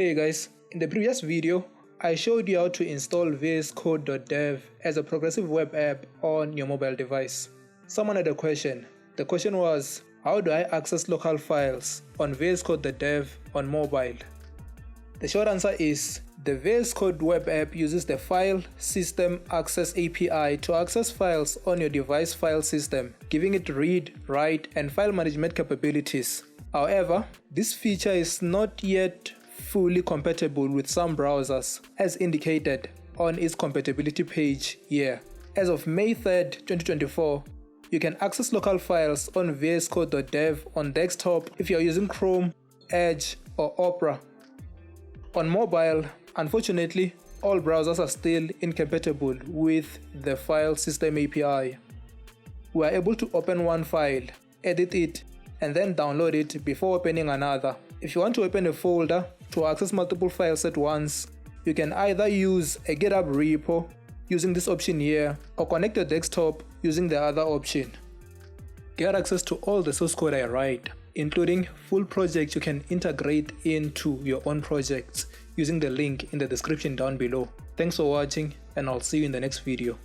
Hey guys, in the previous video, I showed you how to install VSCode.dev as a progressive web app on your mobile device. Someone had a question. The question was, how do I access local files on VSCode.dev on mobile? The short answer is, the Vscode Web App uses the File System Access API to access files on your device file system, giving it read, write, and file management capabilities. However, this feature is not yet fully compatible with some browsers, as indicated on its compatibility page here. As of May 3rd, 2024, you can access local files on VSCode.dev on desktop if you're using Chrome, Edge, or Opera. On mobile, unfortunately, all browsers are still incompatible with the File System API. We are able to open one file, edit it, and then download it before opening another. If you want to open a folder to access multiple files at once, you can either use a GitHub repo using this option here, or connect your desktop using the other option. Get access to all the source code I write, including full projects you can integrate into your own projects using the link in the description down below. Thanks for watching, and I'll see you in the next video.